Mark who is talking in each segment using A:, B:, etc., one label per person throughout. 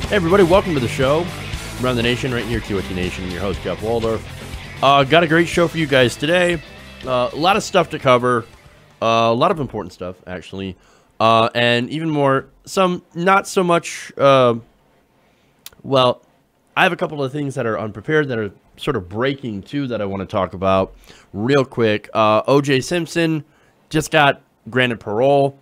A: Hey everybody, welcome to the show. Around the Nation, right here, TOT Nation. Your host, Jeff Waldorf. Got a great show for you guys today. A lot of stuff to cover. A lot of important stuff, actually. And even more, some not so much, well, I have a couple of things that are unprepared that are sort of breaking, too, that I want to talk about real quick. O.J. Simpson just got granted parole.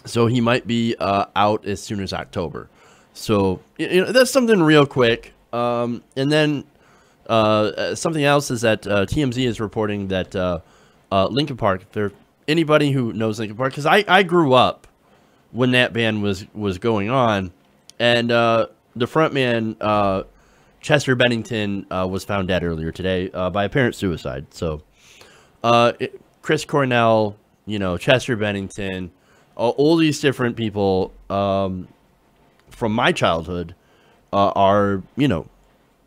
A: So he might be out as soon as October. So that's something real quick. And then something else is that TMZ is reporting that Linkin Park, if there anybody who knows Linkin Park, because I grew up when that band was going on, and the frontman Chester Bennington was found dead earlier today by apparent suicide. So Chris Cornell, Chester Bennington. All these different people from my childhood are,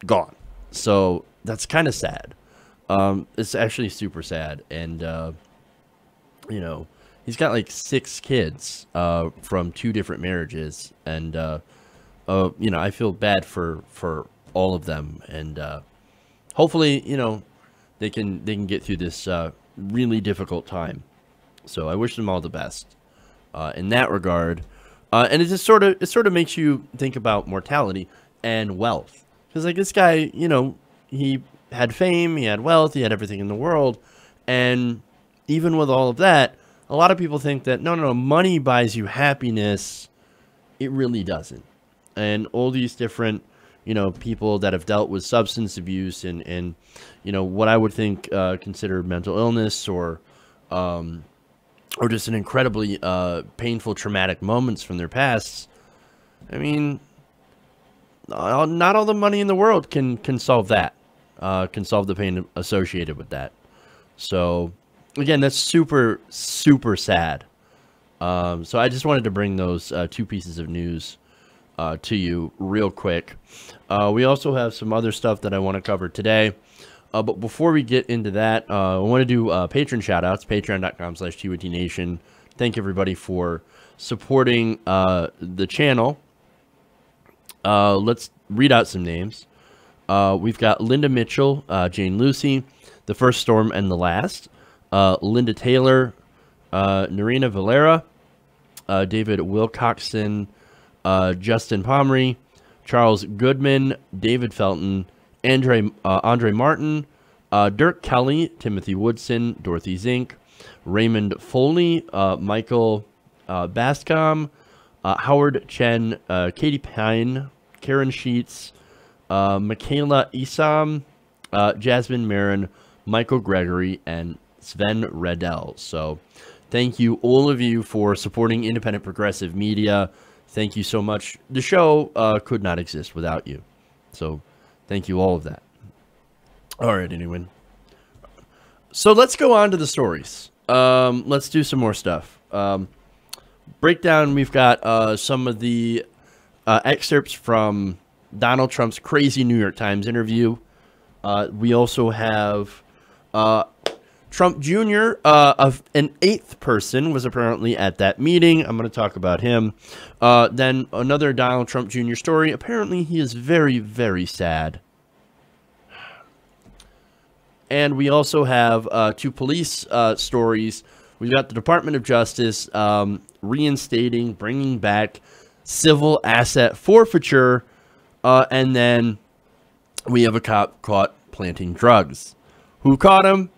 A: gone. So that's kind of sad. It's actually super sad. And, he's got like 6 kids from 2 different marriages. And, I feel bad for all of them. And hopefully, they can get through this really difficult time. So I wish them all the best. In that regard, and it just sort of makes you think about mortality and wealth, because like this guy, he had fame, he had wealth, he had everything in the world, and even with all of that, a lot of people think that no, money buys you happiness. It really doesn't. And all these different, people that have dealt with substance abuse and what I would think considered mental illness or just an incredibly painful, traumatic moments from their pasts. I mean, not all the money in the world can solve that, can solve the pain associated with that. So, again, that's super, super sad. So I just wanted to bring those 2 pieces of news to you real quick. We also have some other stuff that I want to cover today. But before we get into that, I want to do patron shout-outs, patreon.com/TOTNation. Thank everybody for supporting the channel. Let's read out some names. We've got Linda Mitchell, Jane Lucy, The First Storm and the Last, Linda Taylor, Narina Valera, David Wilcoxon, Justin Pomery, Charles Goodman, David Felton, Andre Martin, Dirk Kelly, Timothy Woodson, Dorothy Zink, Raymond Foley, Michael Bascom, Howard Chen, Katie Pine, Karen Sheets, Michaela Isam, Jasmine Marin, Michael Gregory, and Sven Redell. So thank you, all of you, for supporting independent progressive media. Thank you so much. The show could not exist without you. So thank you, all of that. All right, anyway. So let's go on to the stories. Let's do some more stuff. Breakdown, we've got some of the excerpts from Donald Trump's crazy New York Times interview. We also have Trump Jr., an 8th person, was apparently at that meeting. I'm going to talk about him. Then another Donald Trump Jr. story. Apparently, he is very, very sad. And we also have 2 police stories. We've got the Department of Justice reinstating, bringing back civil asset forfeiture. And then we have a cop caught planting drugs. Who caught him?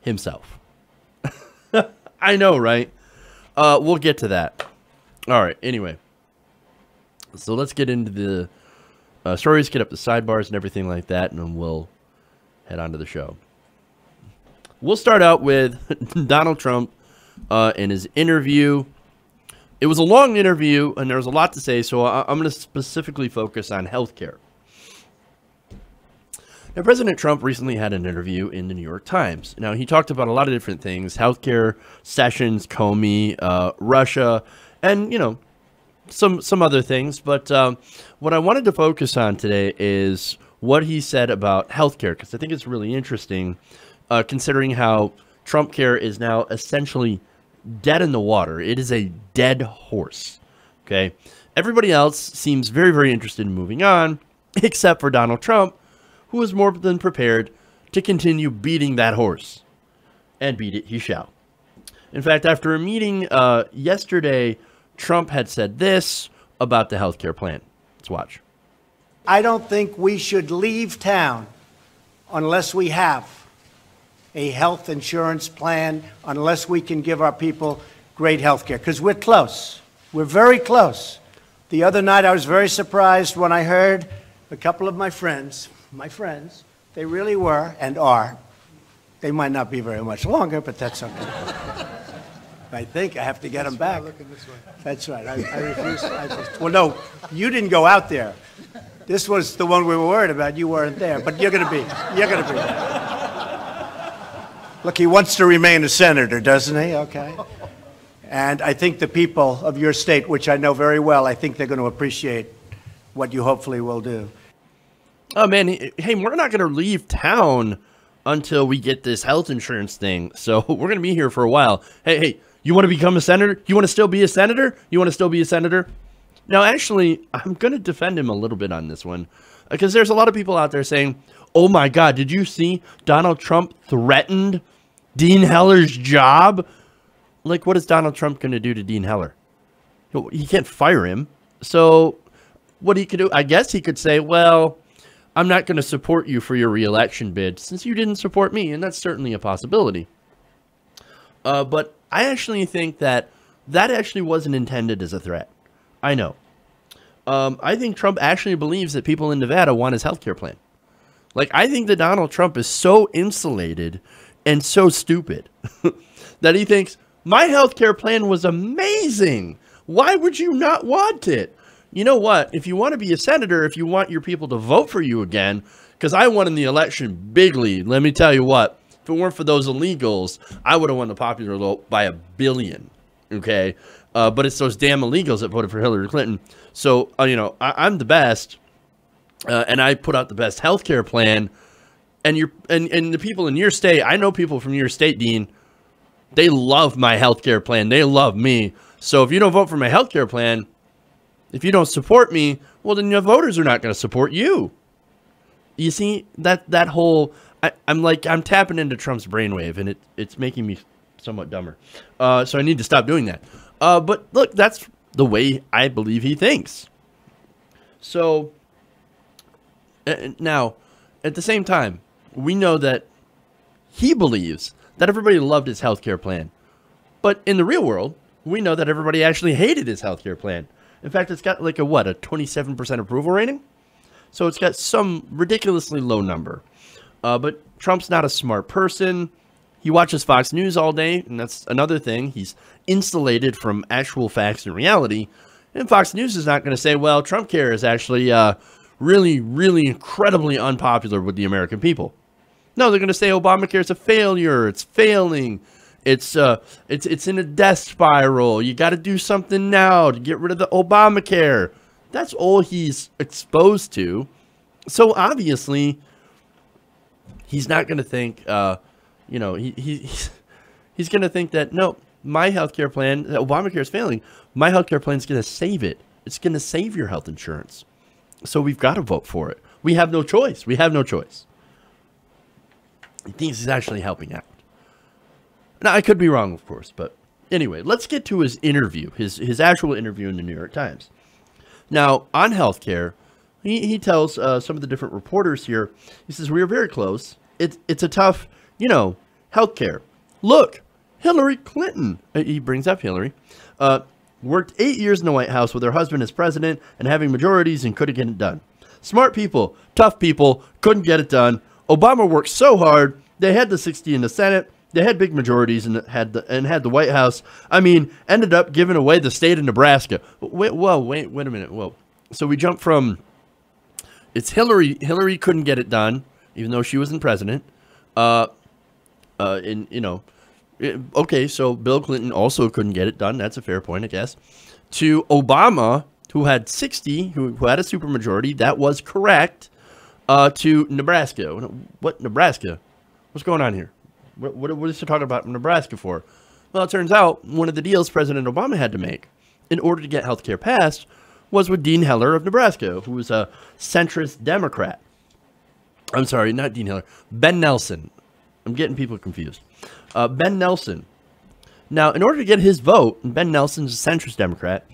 A: Himself. I know, right? We'll get to that. All right, anyway. So let's get into the stories, get up the sidebars and everything like that, and then we'll head on to the show. We'll start out with Donald Trump in his interview. It was a long interview, and there was a lot to say, so I'm going to specifically focus on healthcare. Now, President Trump recently had an interview in the New York Times. Now, he talked about a lot of different things: healthcare, Sessions, Comey, Russia, and, some other things. But what I wanted to focus on today is what he said about healthcare, because I think it's really interesting, considering how Trump care is now essentially dead in the water. It is a dead horse. Okay. Everybody else seems very, very interested in moving on, except for Donald Trump, who is more than prepared to continue beating that horse. And beat it he shall. In fact, after a meeting yesterday, Trump had said this about the health care plan. Let's watch.
B: I don't think we should leave town unless we have a health insurance plan, unless we can give our people great health care, because we're close. We're very close. The other night, I was very surprised when I heard a couple of my friends, they really were and are. They might not be very much longer, but that's okay. I think I have to get them back. That's right. I refuse. Well, no, you didn't go out there. This was the one we were worried about. You weren't there, but you're going to be. You're going to be there. Look, he wants to remain a senator, doesn't he? Okay. And I think the people of your state, which I know very well, I think they're going to appreciate what you hopefully will do.
A: Oh, man. Hey, we're not going to leave town until we get this health insurance thing. So we're going to be here for a while. Hey, you want to become a senator? You want to still be a senator? You want to still be a senator? Now, actually, I'm going to defend him a little bit on this one, because there's a lot of people out there saying, oh, my God, did you see Donald Trump threatened Dean Heller's job? Like, what is Donald Trump going to do to Dean Heller? He can't fire him. So what he could do, I guess he could say, well, I'm not going to support you for your re-election bid since you didn't support me, and that's certainly a possibility. But I actually think that actually wasn't intended as a threat. I know. I think Trump actually believes that people in Nevada want his health care plan. Like, I think that Donald Trump is so insulated and so stupid that he thinks, my health care plan was amazing. Why would you not want it? You know what? If you want to be a senator, if you want your people to vote for you again, because I won in the election bigly, let me tell you what, if it weren't for those illegals, I would have won the popular vote by 1 billion, okay? But it's those damn illegals that voted for Hillary Clinton. So, you know, I'm the best, and I put out the best health care plan, and the people in your state, I know people from your state, Dean, they love my health care plan. They love me. So if you don't vote for my health care plan, if you don't support me, well, then your voters are not going to support you. You see, that whole, I'm tapping into Trump's brainwave, and it's making me somewhat dumber. So I need to stop doing that. But look, that's the way I believe he thinks. So now, at the same time, we know that he believes that everybody loved his health care plan. But in the real world, we know that everybody actually hated his health care plan. In fact, it's got like a 27% approval rating? So it's got some ridiculously low number. But Trump's not a smart person. He watches Fox News all day, and that's another thing. He's insulated from actual facts and reality. And Fox News is not going to say, well, Trump care is actually really, really incredibly unpopular with the American people. No, they're going to say Obamacare is a failure. It's failing. It's in a death spiral. You got to do something now to get rid of the Obamacare. That's all he's exposed to. So obviously, he's not going to think, you know, he's going to think that, no, my healthcare plan, Obamacare is failing. My healthcare plan is going to save it. It's going to save your health insurance. So we've got to vote for it. We have no choice. We have no choice. He thinks he's actually helping out. Now, I could be wrong, of course, but anyway, let's get to his interview, his actual interview in the New York Times. Now, on healthcare, he tells some of the different reporters here, he says, we are very close. It's a tough, you know, healthcare. Look, Hillary Clinton, he brings up Hillary, worked 8 years in the White House with her husband as president and having majorities and couldn't get it done. Smart people, tough people, couldn't get it done. Obama worked so hard, they had the 60 in the Senate, they had big majorities and had the White House. I mean, ended up giving away the state of Nebraska. Wait a minute. Whoa. So we jump from, it's Hillary couldn't get it done, even though she wasn't president. Okay, so Bill Clinton also couldn't get it done. That's a fair point, I guess. To Obama, who had 60, who had a supermajority, that was correct. To Nebraska. What Nebraska? What's going on here? What is he talking about Nebraska for? Well, it turns out one of the deals President Obama had to make in order to get health care passed was with Dean Heller of Nebraska, who was a centrist Democrat. I'm sorry, not Dean Heller. Ben Nelson. I'm getting people confused. Ben Nelson. Now, in order to get his vote, and Ben Nelson's a centrist Democrat,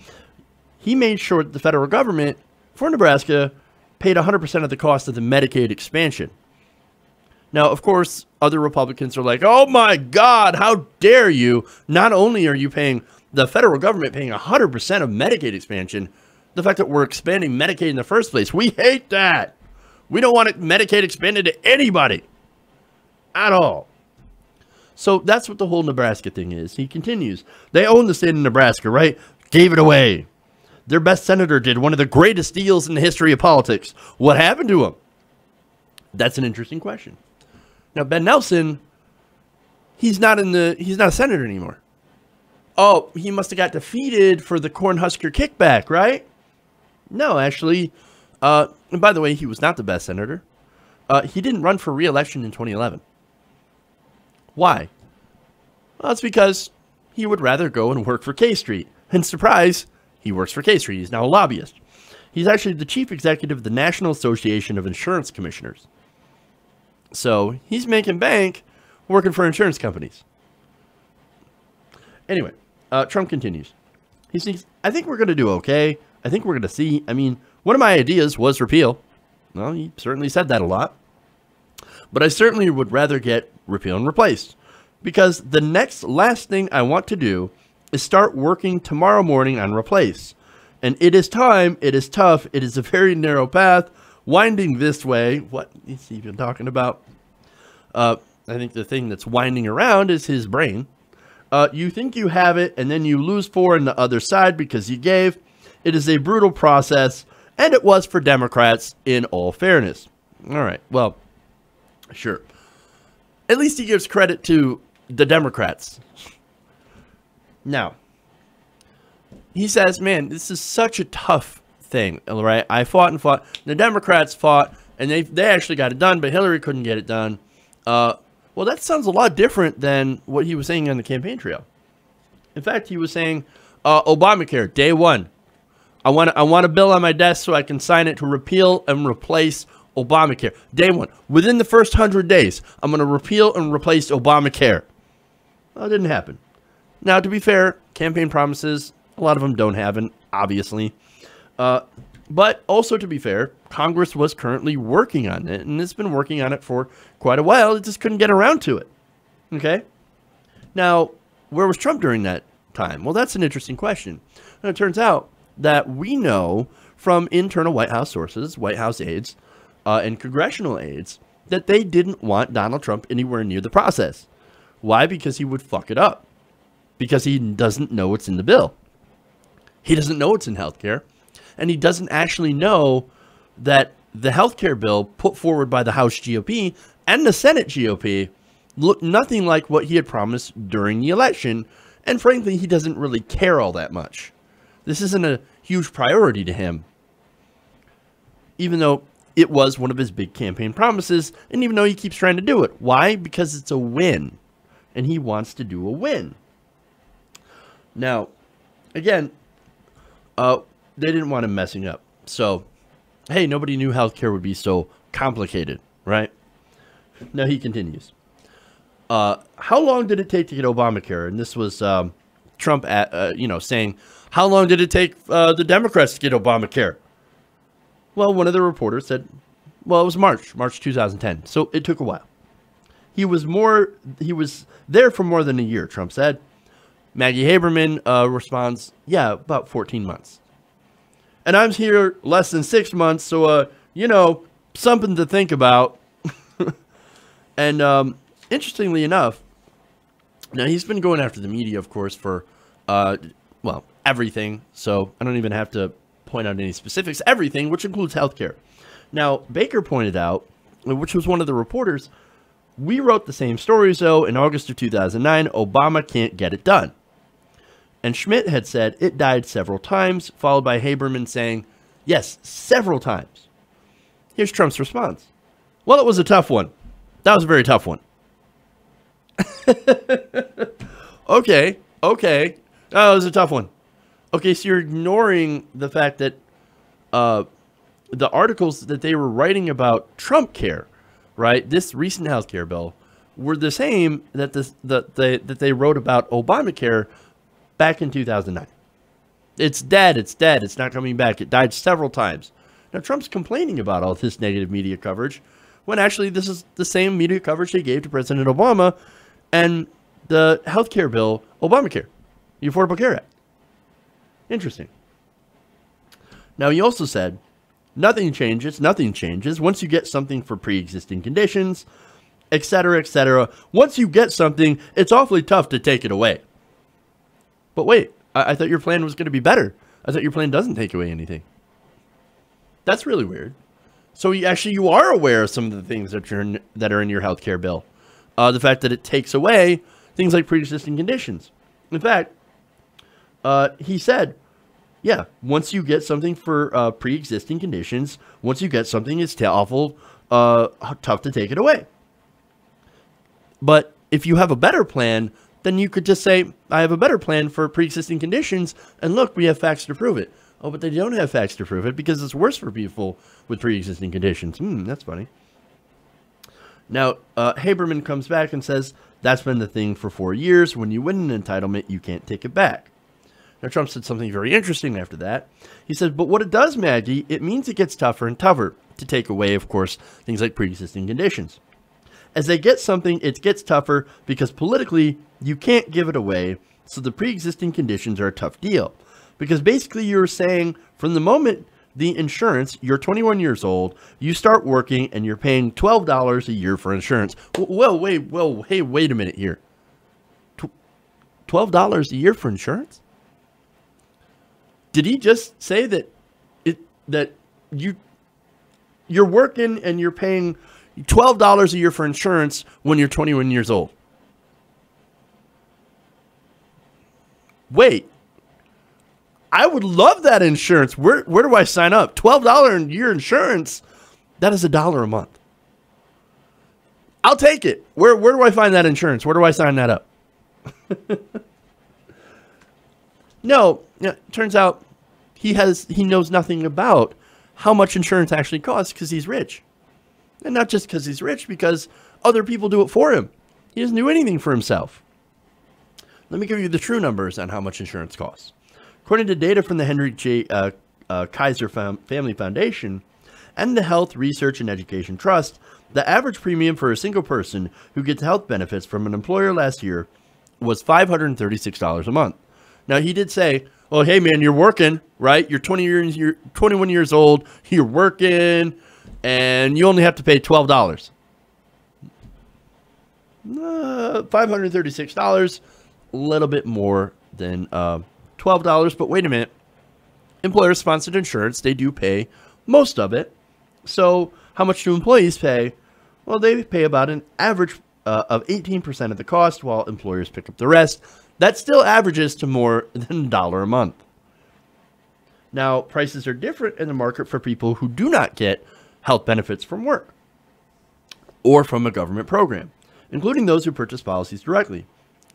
A: he made sure that the federal government for Nebraska paid 100% of the cost of the Medicaid expansion. Now, of course, other Republicans are like, oh my God, how dare you? Not only are you paying the federal government paying 100% of Medicaid expansion, the fact that we're expanding Medicaid in the first place, we hate that. We don't want Medicaid expanded to anybody at all. So that's what the whole Nebraska thing is. He continues. They own the state of Nebraska, right? Gave it away. Their best senator did one of the greatest deals in the history of politics. What happened to him? That's an interesting question. Now, Ben Nelson, he's not a senator anymore. Oh, he must have got defeated for the Cornhusker kickback, right? No, actually. And by the way, he was not the best senator. He didn't run for re-election in 2011. Why? Well, it's because he would rather go and work for K Street. And surprise, he works for K Street. He's now a lobbyist. He's actually the chief executive of the National Association of Insurance Commissioners. So he's making bank working for insurance companies. Anyway, Trump continues. He says, I think we're going to do okay. I think we're going to see. I mean, one of my ideas was repeal. Well, he certainly said that a lot. But I certainly would rather get repeal and replace. Because the last thing I want to do is start working tomorrow morning on replace. And it is time. It is tough. It is a very narrow path. Winding this way. What is he even talking about? I think the thing that's winding around is his brain. You think you have it, and then you lose 4 on the other side because you gave. It is a brutal process, and it was for Democrats in all fairness. All right, well, sure. At least he gives credit to the Democrats. Now, he says, man, this is such a tough thing, right? I fought and fought. The Democrats fought, and they actually got it done, but Hillary couldn't get it done. Well, that sounds a lot different than what he was saying on the campaign trail. In fact, he was saying, Obamacare, day one. I want a bill on my desk so I can sign it to repeal and replace Obamacare. Day one. Within the first 100 days, I'm going to repeal and replace Obamacare. Well, it didn't happen. Now, to be fair, campaign promises, a lot of them don't happen, obviously. But also, to be fair, Congress was currently working on it, and it's been working on it for quite a while. It just couldn't get around to it. Okay? Now, where was Trump during that time? Well, that's an interesting question. And it turns out that we know from internal White House sources, White House aides, and congressional aides, that they didn't want Donald Trump anywhere near the process. Why? Because he would fuck it up. Because he doesn't know what's in the bill. He doesn't know what's in healthcare. And he doesn't actually know that the healthcare bill put forward by the House GOP and the Senate GOP looked nothing like what he had promised during the election. And frankly, he doesn't really care all that much. This isn't a huge priority to him. Even though it was one of his big campaign promises, and even though he keeps trying to do it. Why? Because it's a win. And he wants to do a win. Now, again, they didn't want him messing up. So, hey, nobody knew healthcare would be so complicated, right? Now he continues. How long did it take to get Obamacare? And this was Trump, saying, how long did it take the Democrats to get Obamacare? Well, one of the reporters said, well, it was March 2010. So it took a while. He was there for more than a year, Trump said. Maggie Haberman responds, yeah, about 14 months. And I'm here less than 6 months, so, something to think about. And interestingly enough, now he's been going after the media, of course, for, everything. So I don't even have to point out any specifics. Everything, which includes healthcare. Now, Baker pointed out, which was one of the reporters, we wrote the same stories, though, in August of 2009, Obama can't get it done. And Schmidt had said it died several times, followed by Haberman saying, yes, several times. Here's Trump's response. Well, it was a tough one. That was a very tough one. Okay. Oh, it was a tough one. Okay, so you're ignoring the fact that the articles that they were writing about Trump care, right? This recent health care bill were the same that that they wrote about Obamacare back in 2009. It's dead. It's dead. It's not coming back. It died several times. Now, Trump's complaining about all this negative media coverage when actually this is the same media coverage they gave to President Obama and the health care bill, Obamacare, the Affordable Care Act. Interesting. Now, he also said, nothing changes. Once you get something for pre-existing conditions, et cetera, et cetera. Once you get something, it's awfully tough to take it away. But wait, I thought your plan was going to be better. I thought your plan doesn't take away anything. That's really weird. So you are aware of some of the things that are in your health care bill. The fact that it takes away things like pre-existing conditions. In fact, he said, yeah, once you get something for pre-existing conditions, once you get something, it's awful tough to take it away. But if you have a better plan, then you could just say, I have a better plan for pre-existing conditions, and look, we have facts to prove it. Oh, but they don't have facts to prove it because it's worse for people with pre-existing conditions. That's funny. Now, Haberman comes back and says, that's been the thing for 4 years. When you win an entitlement, you can't take it back. Now, Trump said something very interesting after that. He said, but what it does, Maggie, it means it gets tougher and tougher to take away, of course, things like pre-existing conditions. As they get something, it gets tougher because politically, you can't give it away, so the pre-existing conditions are a tough deal. Because basically you're saying from the moment the insurance, you're 21 years old, you start working and you're paying $12 a year for insurance. Hey, wait a minute here. $12 a year for insurance? Did he just say that you're working and you're paying $12 a year for insurance when you're 21 years old? Wait. I would love that insurance. Where do I sign up? $12 a year insurance. That is $1 a month. I'll take it. Where do I find that insurance? Where do I sign that up? No, turns out he knows nothing about how much insurance actually costs because he's rich. And not just because he's rich, because other people do it for him. He doesn't do anything for himself. Let me give you the true numbers on how much insurance costs. According to data from the Henry J. Kaiser Family Foundation and the Health Research and Education Trust, the average premium for a single person who gets health benefits from an employer last year was $536 a month. Now, he did say, well, hey, man, you're working, right? You're 21 years old, you're working, and you only have to pay $12. $536, a little bit more than $12, but wait a minute. Employer-sponsored insurance, they do pay most of it. So how much do employees pay? Well, they pay about an average of 18% of the cost, while employers pick up the rest. That still averages to more than $1 a month. Now, prices are different in the market for people who do not get health benefits from work or from a government program, including those who purchase policies directly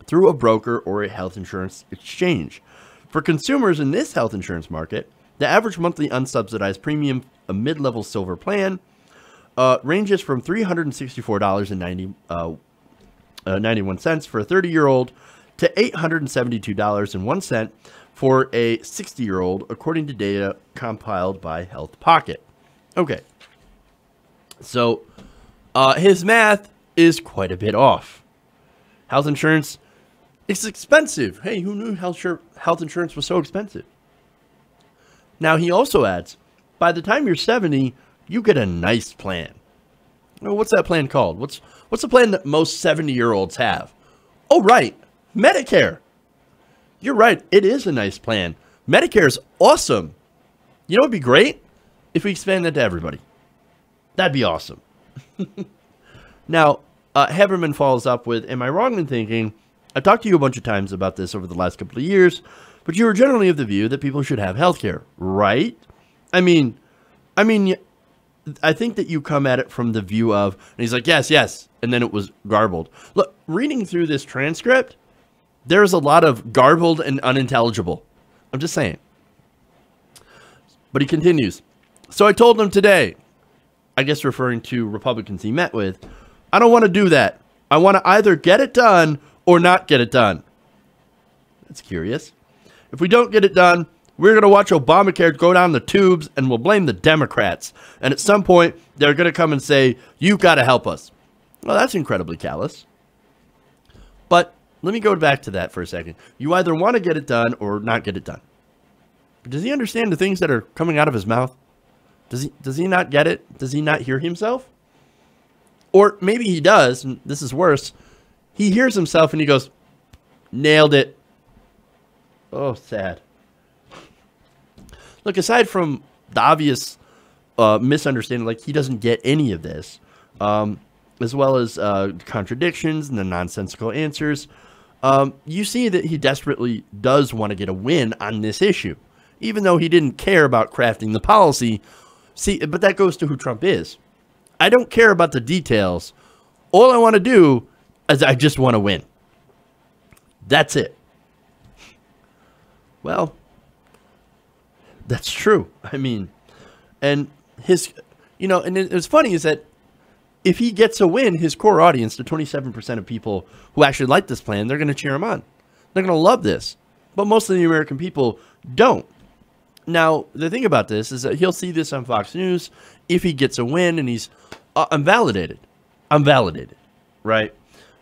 A: through a broker or a health insurance exchange. For consumers in this health insurance market, the average monthly unsubsidized premium, a mid-level silver plan, ranges from $364.91 for a 30-year-old to $872.01 for a 60-year-old, according to data compiled by Health Pocket. Okay. So his math is quite a bit off. Health insurance, it's expensive. Hey, who knew health insurance was so expensive? Now, he also adds, by the time you're 70, you get a nice plan. Well, what's that plan called? What's the plan that most 70-year-olds have? Oh, right. Medicare. You're right. It is a nice plan. Medicare is awesome. You know what would be great? If we expand that to everybody. That'd be awesome. Now, Haberman follows up with, am I wrong in thinking, I've talked to you a bunch of times about this over the last couple of years, but you were generally of the view that people should have health care, right? I mean, I think that you come at it from the view of, and he's like, yes, and then it was garbled. Look, reading through this transcript, there's a lot of garbled and unintelligible. I'm just saying. But he continues. So I told him today, I guess referring to Republicans he met with, I don't want to do that. I want to either get it done or not get it done. That's curious. If we don't get it done, we're going to watch Obamacare go down the tubes and we'll blame the Democrats. And at some point, they're going to come and say, you've got to help us. Well, that's incredibly callous. But let me go back to that for a second. You either want to get it done or not get it done. Does he understand the things that are coming out of his mouth? Does he not get it? Does he not hear himself? Or maybe he does, and this is worse. He hears himself and he goes, nailed it. Oh, sad. Look, aside from the obvious misunderstanding, like he doesn't get any of this, as well as contradictions and the nonsensical answers, you see that he desperately does want to get a win on this issue, even though he didn't care about crafting the policy. See, but that goes to who Trump is. I don't care about the details. All I want to do is I just want to win. That's it. Well, that's true. I mean, and his, you know, and it's funny is that if he gets a win, his core audience, the 27% of people who actually like this plan, they're going to cheer him on. They're going to love this. But most of the American people don't. Now, the thing about this is that he'll see this on Fox News if he gets a win and he's, I'm validated. I'm validated, right?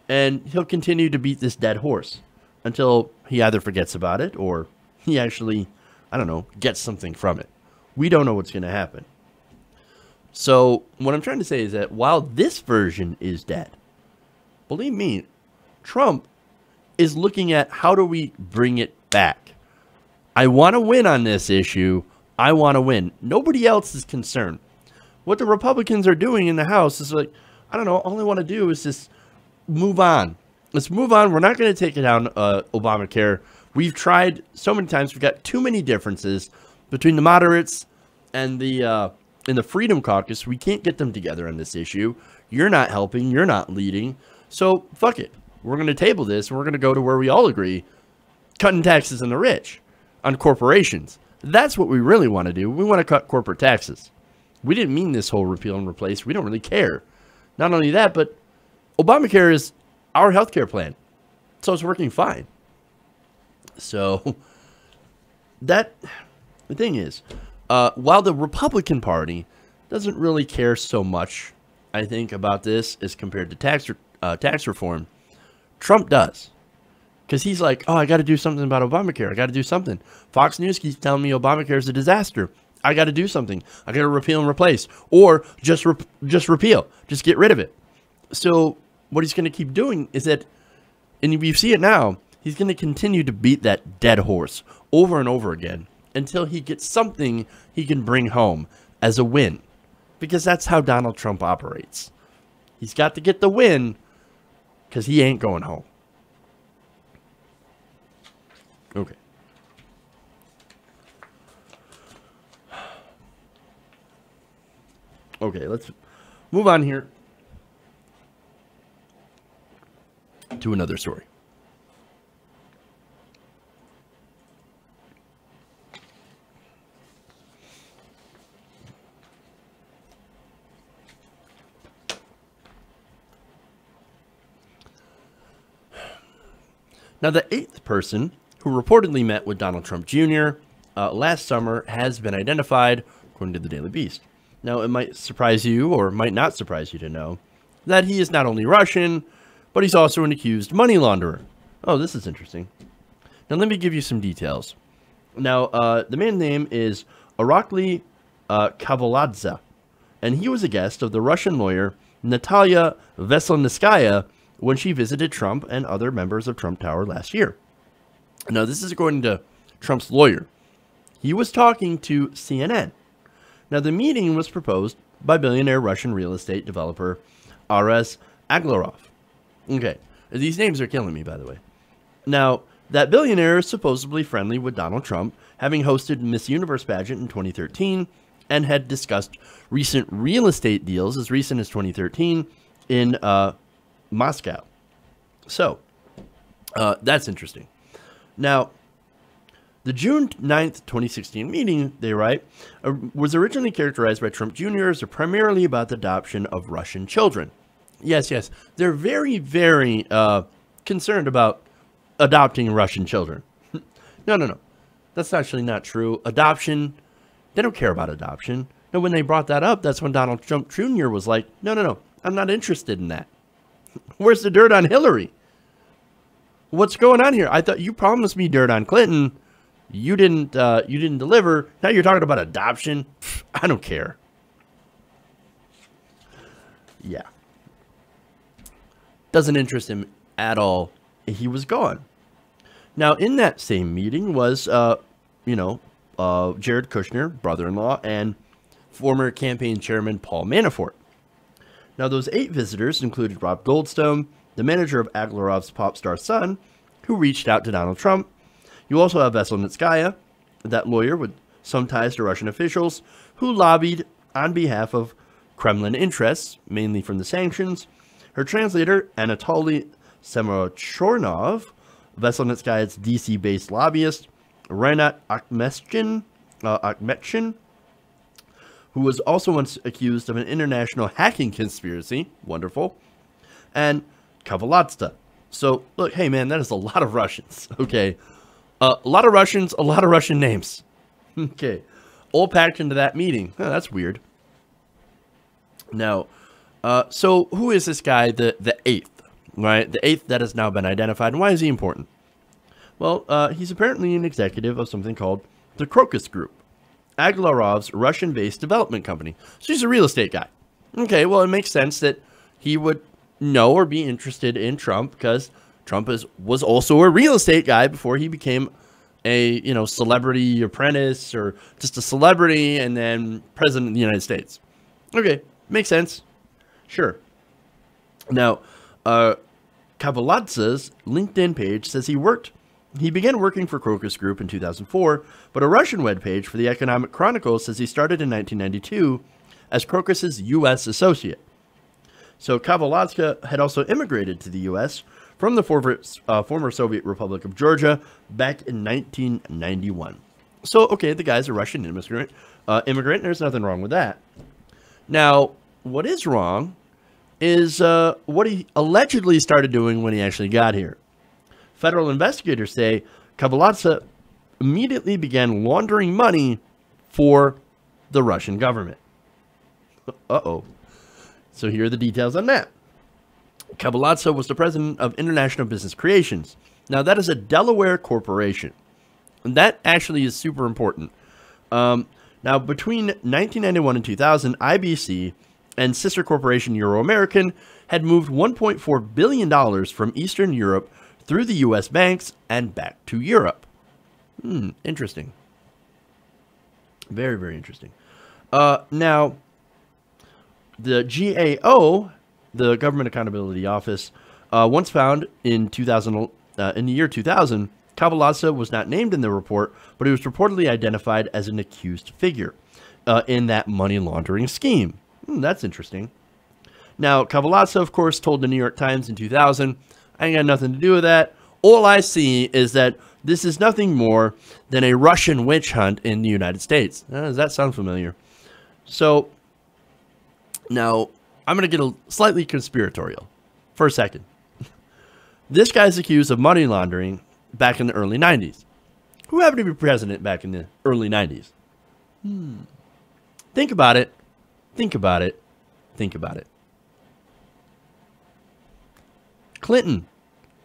A: And he'll continue to beat this dead horse until he either forgets about it or he actually, I don't know, gets something from it. We don't know what's going to happen. So what I'm trying to say is that while this version is dead, believe me, Trump is looking at how do we bring it back. I want to win on this issue. I want to win. Nobody else is concerned. What the Republicans are doing in the House is like, I don't know, all I want to do is just move on. Let's move on. We're not going to take it down Obamacare. We've tried so many times. We've got too many differences between the moderates and the Freedom Caucus. We can't get them together on this issue. You're not helping. You're not leading. So fuck it. We're going to table this. And we're going to go to where we all agree, cutting taxes on the rich, on corporations. That's what we really want to do. We want to cut corporate taxes. We didn't mean this whole repeal and replace. We don't really care. Not only that, but Obamacare is our healthcare plan. So it's working fine. So the thing is, while the Republican Party doesn't really care so much, I think, about this as compared to tax reform, Trump does. Because he's like, oh, I got to do something about Obamacare. I got to do something. Fox News keeps telling me Obamacare is a disaster. I got to do something. I got to repeal and replace. Or just repeal. Just get rid of it. So what he's going to keep doing is that, and you see it now, he's going to continue to beat that dead horse over and over again until he gets something he can bring home as a win. Because that's how Donald Trump operates. He's got to get the win because he ain't going home. Okay. Okay, let's move on here to another story. Now, the eighth person who reportedly met with Donald Trump Jr. Last summer has been identified, according to the Daily Beast. Now, it might surprise you, or might not surprise you to know, that he is not only Russian, but he's also an accused money launderer. Oh, this is interesting. Now, let me give you some details. Now, the man's name is Irakli Kavaladze, and he was a guest of the Russian lawyer Natalia Veselnitskaya when she visited Trump and other members of Trump Tower last year. Now, this is according to Trump's lawyer. He was talking to CNN. Now, the meeting was proposed by billionaire Russian real estate developer Ares Aglarov. Okay, these names are killing me, by the way. Now, that billionaire is supposedly friendly with Donald Trump, having hosted Miss Universe pageant in 2013 and had discussed recent real estate deals as recent as 2013 in Moscow. So, that's interesting. Now, The June 9th, 2016 meeting, they write, was originally characterized by Trump Jr. as primarily about the adoption of Russian children. Yes, yes. They're very, very concerned about adopting Russian children. No. That's actually not true. Adoption, they don't care about adoption. No, when they brought that up, that's when Donald Trump Jr. was like, no, I'm not interested in that. Where's the dirt on Hillary? What's going on here? I thought you promised me dirt on Clinton. You didn't deliver. Now you're talking about adoption. I don't care. Yeah. Doesn't interest him at all. He was gone. Now, in that same meeting was, Jared Kushner, brother-in-law, and former campaign chairman Paul Manafort. Now, those 8 visitors included Rob Goldstone, the manager of Aglarov's pop star son, who reached out to Donald Trump. You also have Veselnitskaya, that lawyer with some ties to Russian officials, who lobbied on behalf of Kremlin interests, mainly from the sanctions. Her translator, Anatoly Semochornov, Veselnitskaya's DC-based lobbyist, Renat Akhmetshin, who was also once accused of an international hacking conspiracy, wonderful, and Kavalatsa. So, look, hey, man, that is a lot of Russians, okay? A lot of Russians, a lot of Russian names. Okay, all packed into that meeting. Oh, that's weird. Now, so who is this guy, the 8th? Right, the 8th that has now been identified. And why is he important? Well, he's apparently an executive of something called the Crocus Group, Aglarov's Russian-based development company. So he's a real estate guy. Okay, well, it makes sense that he would know or be interested in Trump because Trump was also a real estate guy before he became a, celebrity apprentice or just a celebrity and then president of the United States. Okay, makes sense. Sure. Now, Kavalatsa's LinkedIn page says he began working for Crocus Group in 2004, but a Russian webpage for the Economic Chronicle says he started in 1992 as Crocus's U.S. associate. So Kavalatsa had also immigrated to the U.S. from the former Soviet Republic of Georgia back in 1991. So, okay, the guy's a Russian immigrant. There's nothing wrong with that. Now, what is wrong is what he allegedly started doing when he actually got here. Federal investigators say Kavalatsa immediately began laundering money for the Russian government. Uh-oh. So here are the details on that. Kavalatsa was the president of International Business Creations. Now, that is a Delaware corporation. And that actually is super important. Now, between 1991 and 2000, IBC and sister corporation Euro-American had moved $1.4 billion from Eastern Europe through the U.S. banks and back to Europe. Interesting. Very, very interesting. Now, the GAO, the Government Accountability Office, once found in the year 2000, Kavalatsa was not named in the report, but he was reportedly identified as an accused figure in that money laundering scheme. That's interesting. Now, Kavalatsa, of course, told the New York Times in 2000, I ain't got nothing to do with that. All I see is that this is nothing more than a Russian witch hunt in the United States. Does that sound familiar? So, now, I'm going to get slightly conspiratorial for a second. This guy's accused of money laundering back in the early 90s. Who happened to be president back in the early 90s? Think about it. Think about it. Think about it. Clinton.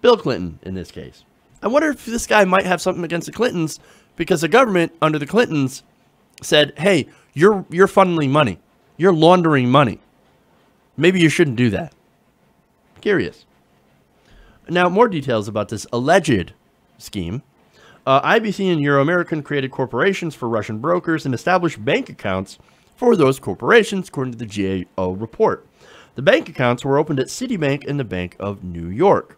A: Bill Clinton, in this case. I wonder if this guy might have something against the Clintons because the government under the Clintons said, hey, you're funneling money. You're laundering money. Maybe you shouldn't do that. Curious. Now, more details about this alleged scheme. IBC and Euro-American created corporations for Russian brokers and established bank accounts for those corporations, according to the GAO report. The bank accounts were opened at Citibank and the Bank of New York.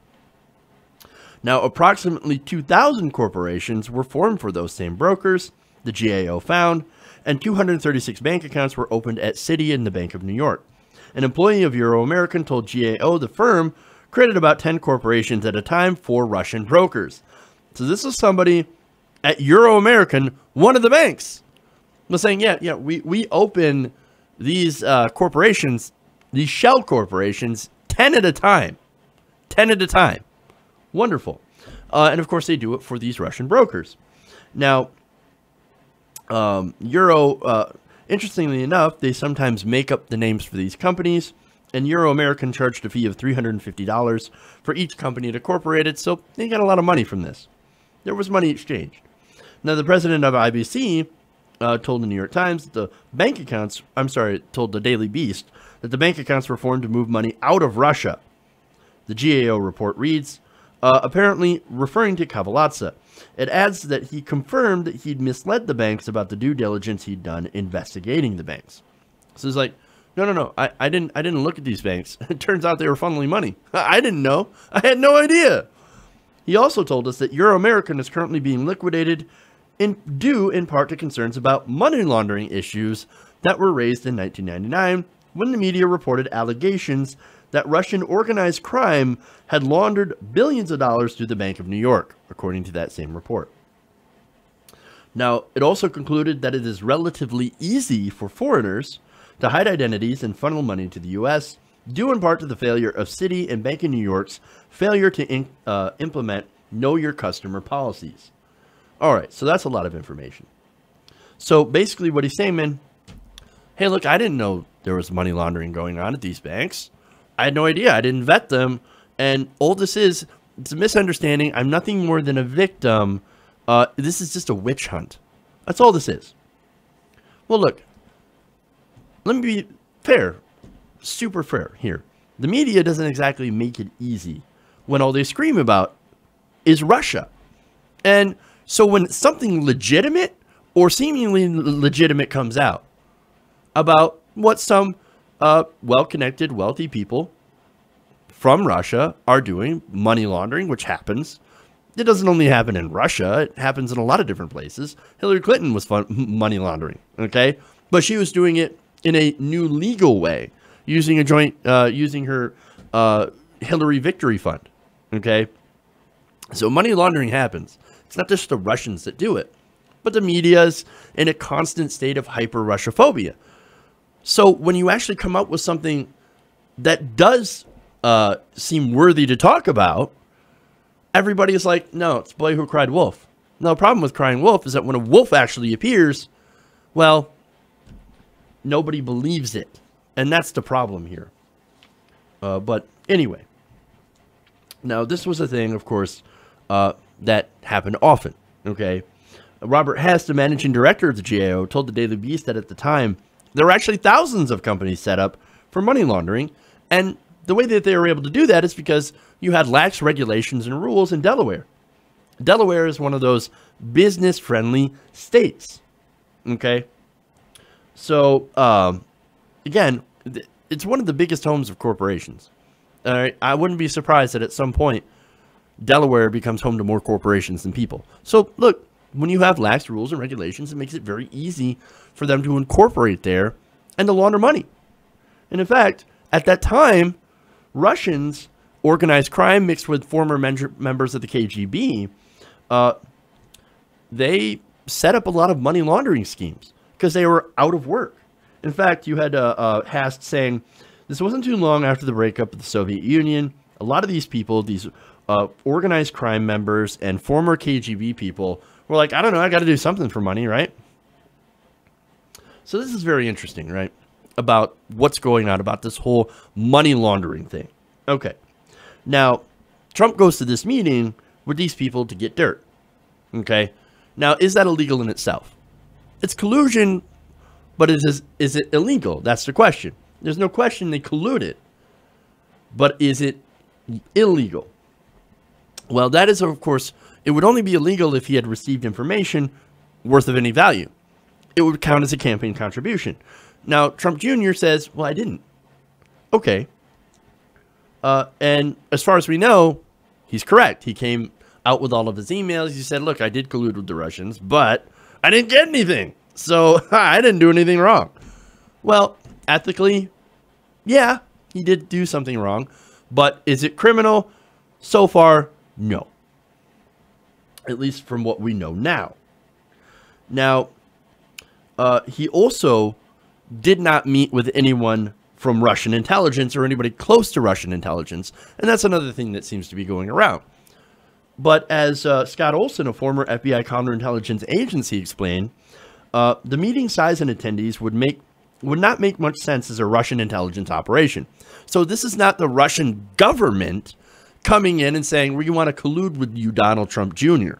A: Now, approximately 2,000 corporations were formed for those same brokers, the GAO found, and 236 bank accounts were opened at Citi and the Bank of New York. An employee of Euro-American told GAO the firm created about 10 corporations at a time for Russian brokers. So this is somebody at Euro American, one of the banks, was saying, yeah, we open these corporations, these shell corporations, 10 at a time. 10 at a time. Wonderful. And of course, they do it for these Russian brokers. Now, interestingly enough, they sometimes make up the names for these companies, and Euro American charged a fee of $350 for each company it incorporated, so they got a lot of money from this. There was money exchanged. Now, the president of IBC told the New York Times that the bank accounts, told the Daily Beast that the bank accounts were formed to move money out of Russia. The GAO report reads, apparently referring to Kavalatsa. It adds that he confirmed that he'd misled the banks about the due diligence he'd done investigating the banks. So it's like, no, I didn't look at these banks. It turns out they were funneling money. I didn't know. I had no idea. He also told us that Euro American is currently being liquidated due in part to concerns about money laundering issues that were raised in 1999 when the media reported allegations that Russian organized crime had laundered billions of dollars through the Bank of New York, according to that same report. Now, it also concluded that it is relatively easy for foreigners to hide identities and funnel money to the U.S., due in part to the failure of Citi and Bank of New York's failure to implement Know Your Customer policies. All right, so that's a lot of information. So basically what he's saying, man, hey, look, I didn't know there was money laundering going on at these banks. I had no idea. I didn't vet them. And all this is, it's a misunderstanding. I'm nothing more than a victim. This is just a witch hunt. That's all this is. Well, look, let me be fair, super fair here. The media doesn't exactly make it easy when all they scream about is Russia. And so when something legitimate or seemingly legitimate comes out about what some well-connected, wealthy people from Russia are doing, money laundering, which happens. It doesn't only happen in Russia. It happens in a lot of different places. Hillary Clinton was money laundering, okay? But she was doing it in a new legal way, using her Hillary Victory Fund, okay? So money laundering happens. It's not just the Russians that do it, but the media is in a constant state of hyper-Russophobia. So when you actually come up with something that does seem worthy to talk about, everybody is like, no, it's Boy Who Cried Wolf. Now, the problem with crying wolf is that when a wolf actually appears, well, nobody believes it. And that's the problem here. But anyway, now this was a thing, of course, that happened often, okay? Robert Hess, the managing director of the GAO, told the Daily Beast that at the time, there were actually thousands of companies set up for money laundering. And the way that they were able to do that is because you had lax regulations and rules in Delaware. Delaware is one of those business-friendly states, okay? So, again, it's one of the biggest homes of corporations. All right, I wouldn't be surprised that at some point, Delaware becomes home to more corporations than people. So, look, when you have lax rules and regulations, it makes it very easy for them to incorporate there and to launder money. And in fact, at that time, Russians, organized crime mixed with former members of the KGB, they set up a lot of money laundering schemes because they were out of work. In fact, you had Hast saying, this wasn't too long after the breakup of the Soviet Union. A lot of these people, these organized crime members and former KGB people were like, I don't know, I got to do something for money, right? So this is very interesting, right? About what's going on about this whole money laundering thing. Okay. Now, Trump goes to this meeting with these people to get dirt. Okay. Now, is that illegal in itself? It's collusion, but is it illegal? That's the question. There's no question they colluded. But is it illegal? Well, that is, of course, it would only be illegal if he had received information worth of any value. It would count as a campaign contribution. Now, Trump Jr. says, well, I didn't. Okay. And as far as we know, he's correct. He came out with all of his emails. He said, look, I did collude with the Russians, but I didn't get anything. So I didn't do anything wrong. Well, ethically, yeah, he did do something wrong. But is it criminal? So far, no. at least from what we know now. Now, he also did not meet with anyone from Russian intelligence or anybody close to Russian intelligence, and that's another thing that seems to be going around. But as Scott Olson, a former FBI counterintelligence agency, explained, the meeting size and attendees would not make much sense as a Russian intelligence operation. So this is not the Russian government coming in and saying, we want to collude with you, Donald Trump Jr.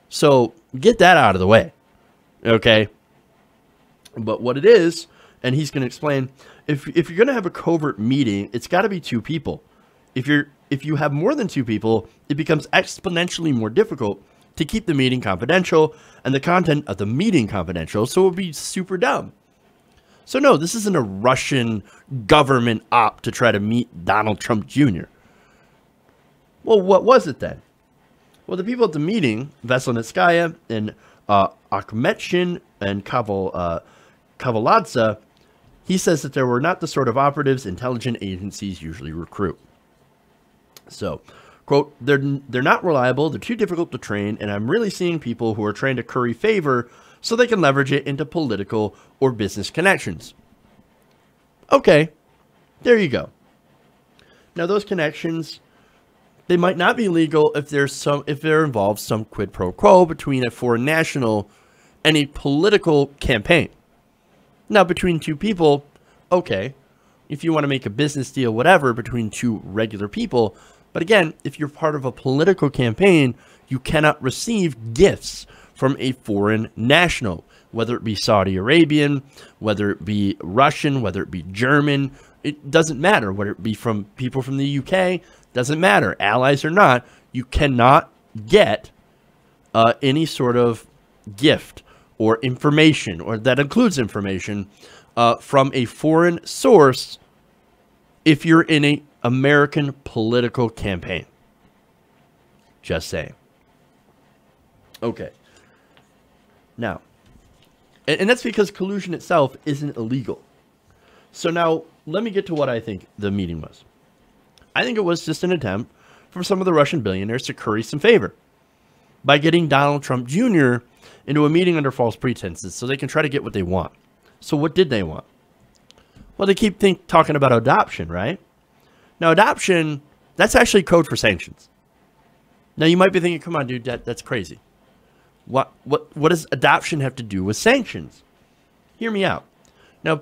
A: So get that out of the way, okay? But what it is, and he's going to explain, if you're going to have a covert meeting, it's got to be two people. If you have more than two people, it becomes exponentially more difficult to keep the meeting confidential and the content of the meeting confidential, so it would be super dumb. So no, this isn't a Russian government op to try to meet Donald Trump Jr. Well, what was it then? Well, the people at the meeting, Veselnitskaya and Akhmetshin and Kavaladze, he says that there were not the sort of operatives intelligence agencies usually recruit. So, quote, they're not reliable, they're too difficult to train, and I'm really seeing people who are trying to curry favor so they can leverage it into political or business connections. Okay, there you go. Now, those connections, they might not be legal if there involves some quid pro quo between a foreign national and a political campaign. Now, between two people, okay, if you want to make a business deal, whatever, between two regular people. But again, if you're part of a political campaign, you cannot receive gifts from a foreign national, whether it be Saudi Arabian, whether it be Russian, whether it be German. It doesn't matter. Whether it be from people from the UK, doesn't matter. Allies or not, you cannot get any sort of gift or information, or that includes information, from a foreign source if you're in an American political campaign. Just saying. Okay. Now, and that's because collusion itself isn't illegal. So now, let me get to what I think the meeting was. I think it was just an attempt for some of the Russian billionaires to curry some favor by getting Donald Trump Jr. into a meeting under false pretenses so they can try to get what they want. So what did they want? Well, they keep talking about adoption, right? Now, adoption, that's actually code for sanctions. Now, you might be thinking, come on, dude, that's crazy. What does adoption have to do with sanctions? Hear me out. Now,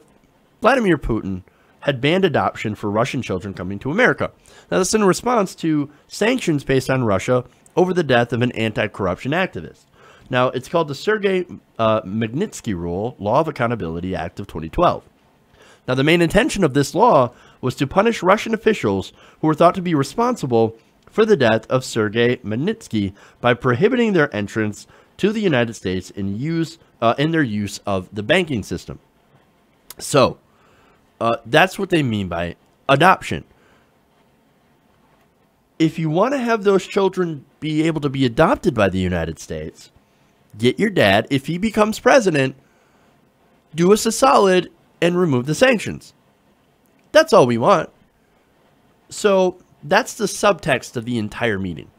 A: Vladimir Putin had banned adoption for Russian children coming to America. Now, this is in response to sanctions based on Russia over the death of an anti-corruption activist. Now, it's called the Sergei Magnitsky Rule, Law of Accountability Act of 2012. Now, the main intention of this law was to punish Russian officials who were thought to be responsible for the death of Sergei Magnitsky by prohibiting their entrance to the United States in their use of the banking system. So, that's what they mean by adoption. If you want to have those children be able to be adopted by the United States, get your dad, if he becomes president, do us a solid and remove the sanctions. That's all we want. So that's the subtext of the entire meeting.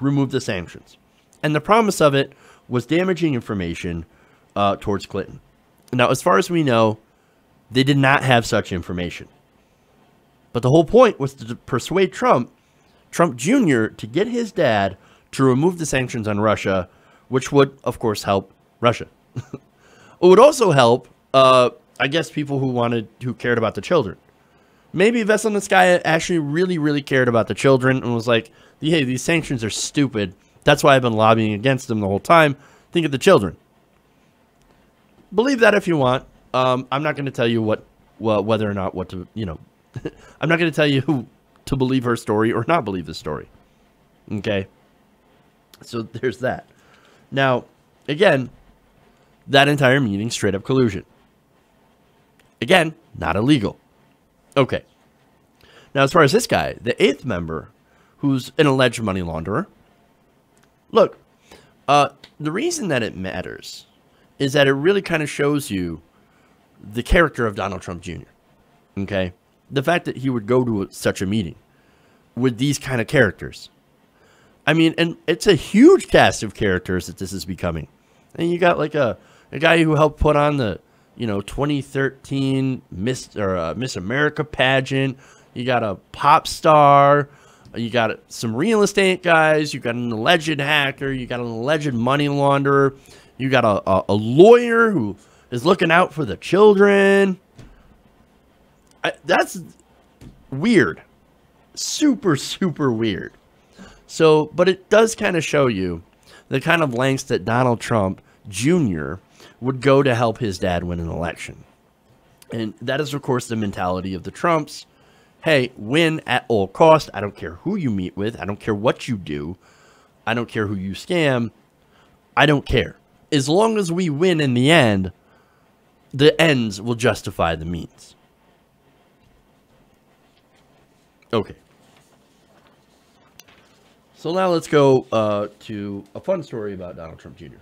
A: Remove the sanctions. And the promise of it was damaging information towards Clinton. Now, as far as we know, they did not have such information. But the whole point was to persuade Trump Jr. to get his dad to remove the sanctions on Russia, which would, of course, help Russia. It would also help, I guess, people who cared about the children. Maybe Veselnitskaya actually really, really cared about the children and was like, hey, these sanctions are stupid. That's why I've been lobbying against them the whole time. Think of the children. Believe that if you want. I'm not going to tell you whether or not what to, I'm not going to tell you who to believe her story or not believe the story. Okay? So there's that. Now, again, that entire meeting, straight up collusion. Again, not illegal. Okay. Now, as far as this guy, the 8th member, who's an alleged money launderer, look, the reason that it matters is that it really kind of shows you the character of Donald Trump Jr. Okay? The fact that he would go to such a meeting with these kind of characters. I mean, and it's a huge cast of characters that this is becoming. And you got like a guy who helped put on the, 2013 Miss America pageant. You got a pop star. You got some real estate guys. You got an alleged hacker. You got an alleged money launderer. You got a lawyer who is looking out for the children. That's weird. Super, super weird. So, but it does kind of show you the kind of lengths that Donald Trump Jr. would go to help his dad win an election. And that is, of course, the mentality of the Trumps. Hey, win at all cost. I don't care who you meet with. I don't care what you do. I don't care who you scam. I don't care. As long as we win in the ends will justify the means. Okay. So now let's go to a fun story about Donald Trump Jr.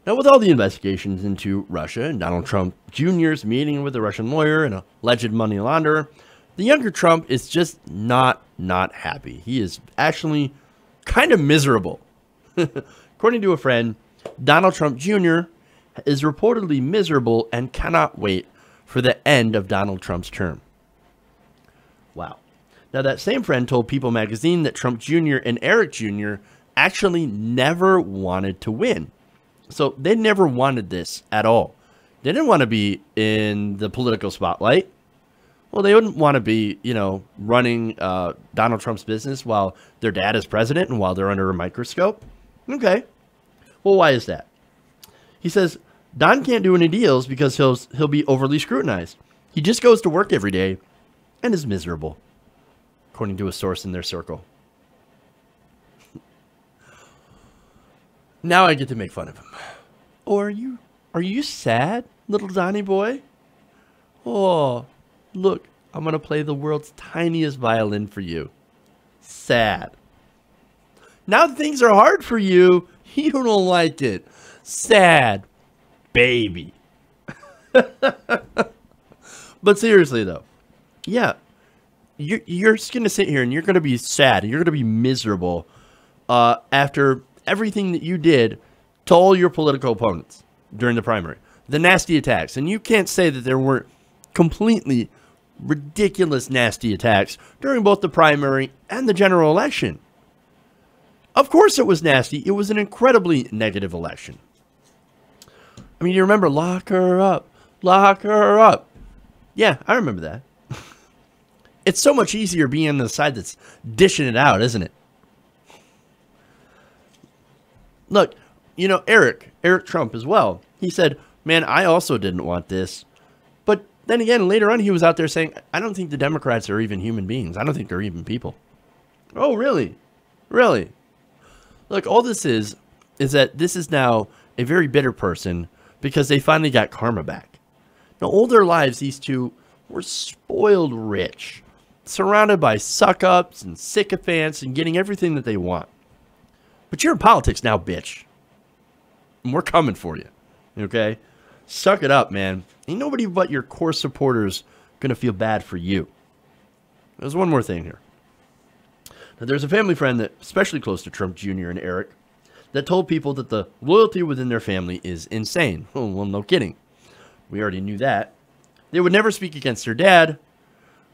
A: Now, with all the investigations into Russia and Donald Trump Jr.'s meeting with a Russian lawyer and alleged money launderer, the younger Trump is just not happy. He is actually kind of miserable. According to a friend, Donald Trump Jr. is reportedly miserable and cannot wait for the end of Donald Trump's term. Wow. Now, that same friend told People magazine that Trump Jr. and Eric Jr. actually never wanted to win. So they never wanted this at all. They didn't want to be in the political spotlight. Well, they wouldn't want to be, running Donald Trump's business while their dad is president and while they're under a microscope. Okay. Well, why is that? He says, Don can't do any deals because he'll be overly scrutinized. He just goes to work every day and is miserable, according to a source in their circle. Now I get to make fun of him. Oh, are you sad, little Donnie boy? Oh, look, I'm going to play the world's tiniest violin for you. Sad. Now things are hard for you. You don't like it. Sad. Baby. But seriously, though. Yeah. You're just going to sit here and you're going to be sad. And you're going to be miserable after everything that you did to all your political opponents during the primary. The nasty attacks. And you can't say that there weren't completely ridiculous nasty attacks during both the primary and the general election. Of course it was nasty. It was an incredibly negative election. I mean, you remember, lock her up. Lock her up. Yeah, I remember that. It's so much easier being on the side that's dishing it out, isn't it? Look, Eric Trump as well. He said, man, I also didn't want this. But then again, later on, he was out there saying, I don't think the Democrats are even human beings. I don't think they're even people. Oh, really? Really? Look, all this is that this is now a very bitter person because they finally got karma back. Now, all their lives, these two were spoiled rich, surrounded by suck-ups and sycophants and getting everything that they want. But you're in politics now, bitch. And we're coming for you. Okay? Suck it up, man. Ain't nobody but your core supporters going to feel bad for you. There's one more thing here. Now, there's a family friend that, especially close to Trump Jr. and Eric, that told people that the loyalty within their family is insane. Oh, well, no kidding. We already knew that. They would never speak against their dad,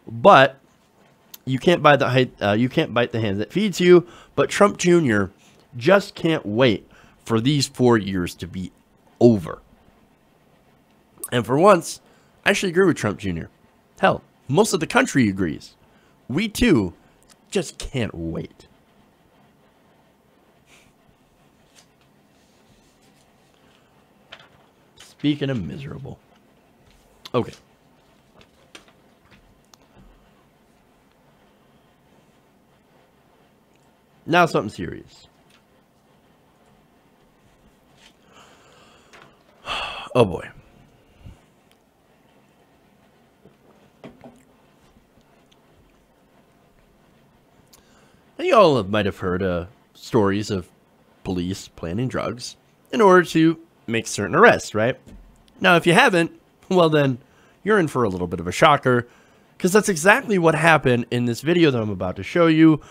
A: but you can't bite the hand that feeds you. But Trump Jr. just can't wait for these 4 years to be over. And for once, I actually agree with Trump Jr. Hell, most of the country agrees. We too just can't wait. Speaking of miserable. Okay. Now something serious. Oh boy. Now you all might have heard stories of police planting drugs in order to make certain arrests, right? Now, if you haven't, well, then you're in for a little bit of a shocker, because that's exactly what happened in this video that I'm about to show you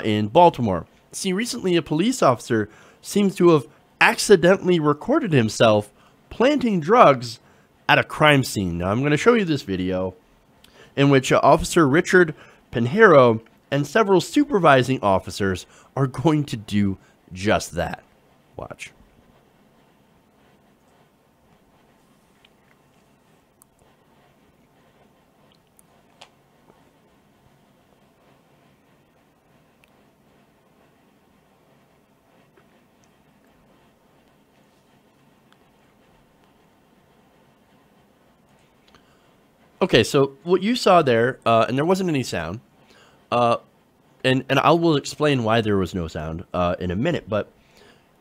A: in Baltimore. See, recently a police officer seems to have accidentally recorded himself planting drugs at a crime scene. Now, I'm going to show you this video in which Officer Richard Pinheiro and several supervising officers are going to do just that. Watch. Okay, so what you saw there, and there wasn't any sound, and I will explain why there was no sound in a minute, but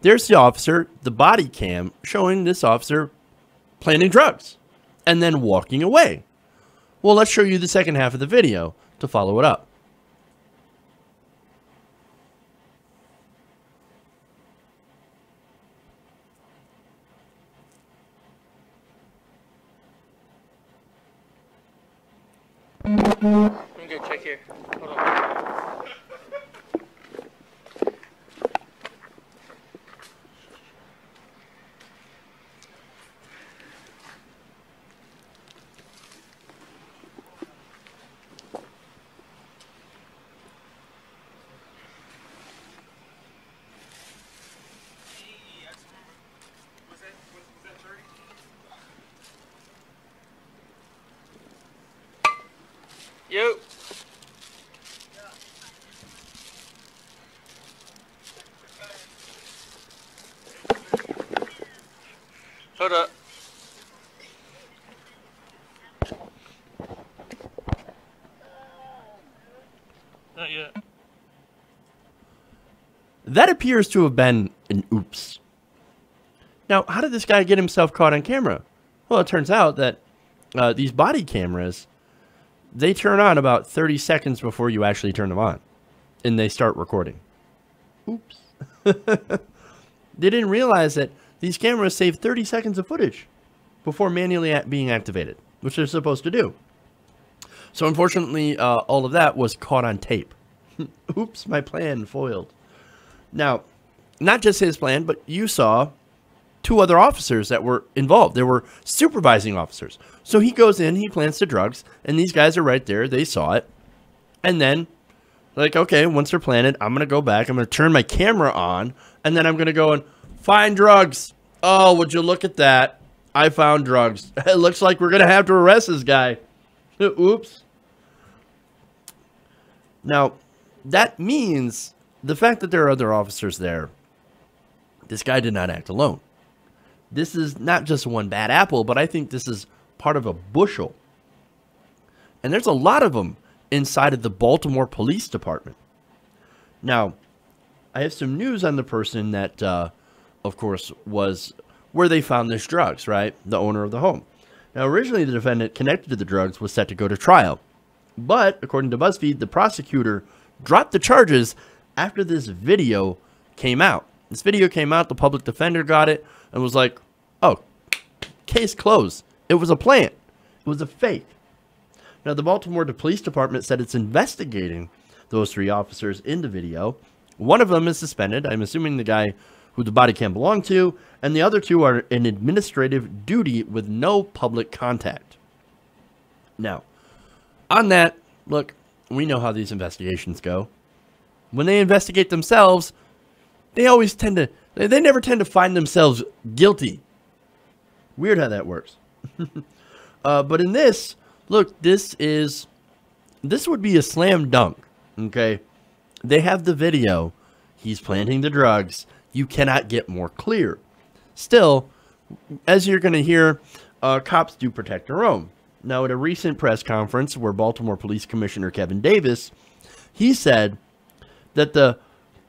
A: there's the officer, the body cam showing this officer planting drugs and then walking away. Well, let's show you the second half of the video to follow it up.
C: Let me go check here. Hold on. Yo. Hold up. Not yet.
A: That appears to have been an oops. Now, how did this guy get himself caught on camera? Well, it turns out that these body cameras, they turn on about 30 seconds before you actually turn them on. And they start recording. Oops. They didn't realize that these cameras save 30 seconds of footage before manually being activated, which they're supposed to do. So unfortunately, all of that was caught on tape. Oops, my plan foiled. Now, not just his plan, but you saw two other officers that were involved. There were supervising officers. So he goes in, he plants the drugs, and these guys are right there. They saw it. And then, like, okay, once they're planted, I'm going to go back. I'm going to turn my camera on, and then I'm going to go and find drugs. Oh, would you look at that? I found drugs. It looks like we're going to have to arrest this guy. Oops. Now, that means the fact that there are other officers there, this guy did not act alone. This is not just one bad apple, but I think this is part of a bushel. And there's a lot of them inside of the Baltimore Police Department. Now, I have some news on the person that, of course, was where they found this drugs, right? The owner of the home. Now, originally, the defendant connected to the drugs was set to go to trial. But, according to BuzzFeed, the prosecutor dropped the charges after this video came out. This video came out, the public defender got it, and was like, oh, case closed. It was a plant. It was a fake. Now, the Baltimore Police Department said it's investigating those three officers in the video. One of them is suspended. I'm assuming the guy who the body cam belonged to, and the other two are in administrative duty with no public contact. Now, on that, look, we know how these investigations go. When they investigate themselves, they always tend to, they never tend to find themselves guilty. Weird how that works. But in this, look, this would be a slam dunk, okay? They have the video. He's planting the drugs. You cannot get more clear. Still, as you're going to hear, cops do protect their own. Now, at a recent press conference where Baltimore Police Commissioner Kevin Davis, he said that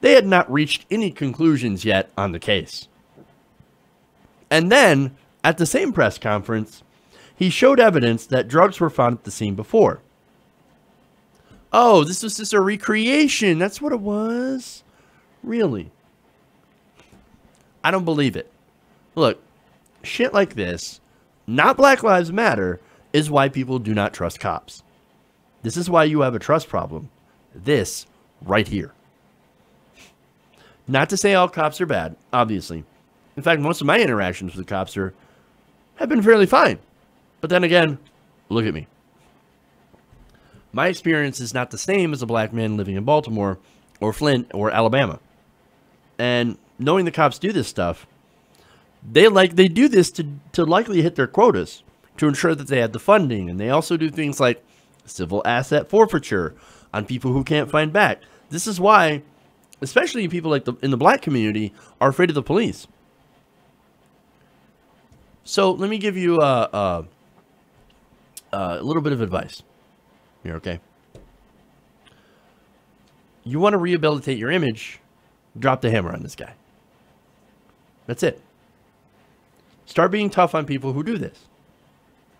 A: they had not reached any conclusions yet on the case. And then, at the same press conference, he showed evidence that drugs were found at the scene before. Oh, this was just a recreation. That's what it was. Really? I don't believe it. Look, shit like this, not Black Lives Matter, is why people do not trust cops. This is why you have a trust problem. This right here. Not to say all cops are bad, obviously. In fact, most of my interactions with cops have been fairly fine. But then again, look at me. My experience is not the same as a black man living in Baltimore or Flint or Alabama. And knowing the cops do this stuff, they do this to likely hit their quotas, to ensure that they have the funding. And they also do things like civil asset forfeiture on people who can't find back. This is why, especially people like in the black community, are afraid of the police. So let me give you a little bit of advice here, okay? You want to rehabilitate your image, drop the hammer on this guy. That's it. Start being tough on people who do this.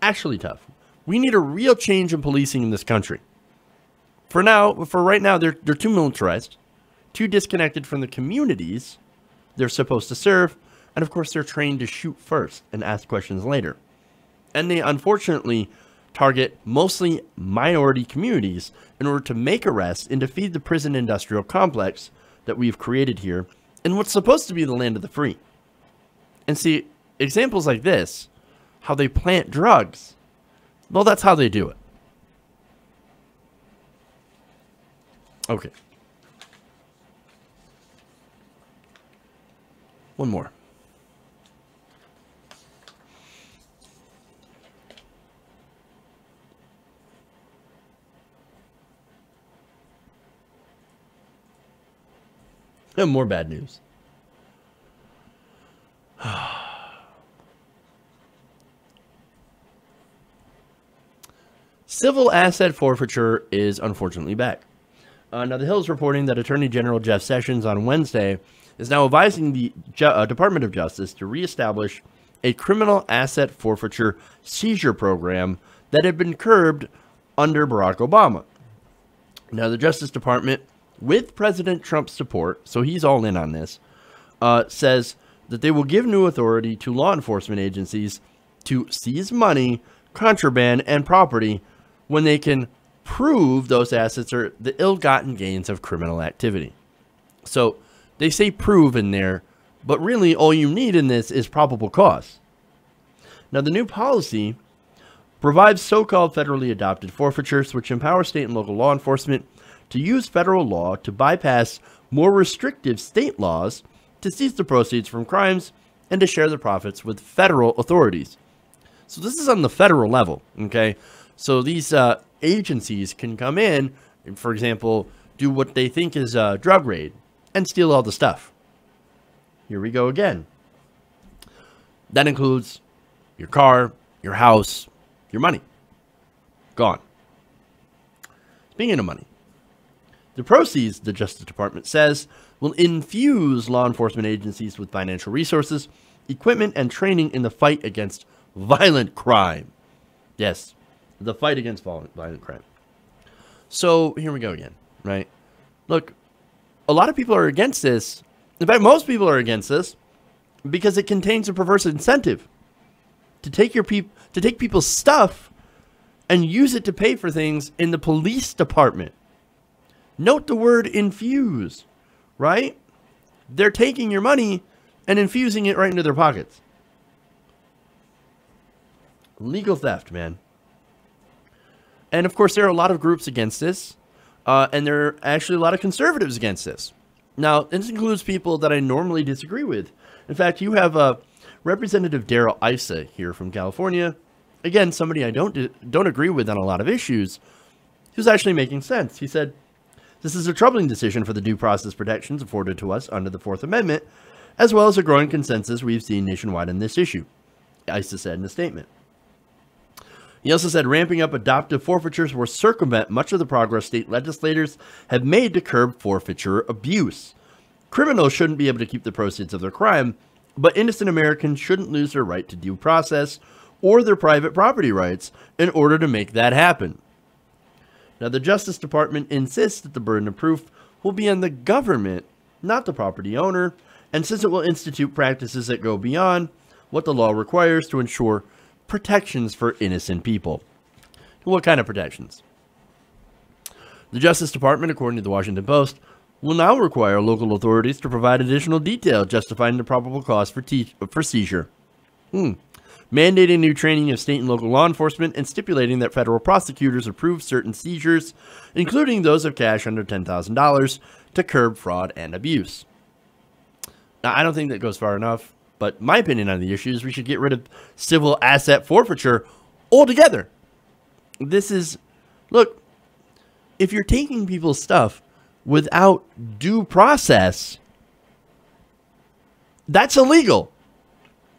A: Actually tough. We need a real change in policing in this country. For right now, they're too militarized, too disconnected from the communities they're supposed to serve, and of course they're trained to shoot first and ask questions later. And they unfortunately target mostly minority communities in order to make arrests and to feed the prison industrial complex that we've created here in what's supposed to be the land of the free. And see, examples like this, how they plant drugs, well, that's how they do it. Okay. One more. And more bad news. Civil asset forfeiture is unfortunately back. Now, The Hill is reporting that Attorney General Jeff Sessions on Wednesday is now advising the Department of Justice to reestablish a criminal asset forfeiture seizure program that had been curbed under Barack Obama. Now, the Justice Department, with President Trump's support, so he's all in on this, says that they will give new authority to law enforcement agencies to seize money, contraband, and property when they can prove those assets are the ill-gotten gains of criminal activity. So they say prove in there, but really all you need in this is probable cause. Now, the new policy provides so-called federally adopted forfeitures, which empower state and local law enforcement to use federal law to bypass more restrictive state laws to seize the proceeds from crimes and to share the profits with federal authorities. So this is on the federal level, okay? So these agencies can come in and, for example, do what they think is a drug raid and steal all the stuff. Here we go again. That includes your car, your house, your money. Gone. Speaking of money, the proceeds, the Justice Department says, will infuse law enforcement agencies with financial resources, equipment, and training in the fight against violent crime. Yes, the fight against violent crime. So here we go again, right? Look, a lot of people are against this. In fact, most people are against this because it contains a perverse incentive to take people's stuff and use it to pay for things in the police department. Note the word infuse, right? They're taking your money and infusing it right into their pockets. Legal theft, man. And of course, there are a lot of groups against this, and there are actually a lot of conservatives against this. Now, this includes people that I normally disagree with. In fact, you have Representative Darrell Issa here from California. Again, somebody I don't agree with on a lot of issues, who's actually making sense. He said, "This is a troubling decision for the due process protections afforded to us under the Fourth Amendment, as well as a growing consensus we've seen nationwide on this issue," Issa said in a statement. He also said ramping up adoptive forfeitures will circumvent much of the progress state legislators have made to curb forfeiture abuse. Criminals shouldn't be able to keep the proceeds of their crime, but innocent Americans shouldn't lose their right to due process or their private property rights in order to make that happen. Now, the Justice Department insists that the burden of proof will be on the government not the property owner, and since it will institute practices that go beyond what the law requires to ensure protections for innocent people. What kind of protections? The Justice Department, according to the Washington Post, will now require local authorities to provide additional detail justifying the probable cause for seizure. Mandating new training of state and local law enforcement and stipulating that federal prosecutors approve certain seizures, including those of cash under $10,000, to curb fraud and abuse. Now, I don't think that goes far enough, but my opinion on the issue is we should get rid of civil asset forfeiture altogether. This is, look, if you're taking people's stuff without due process, that's illegal.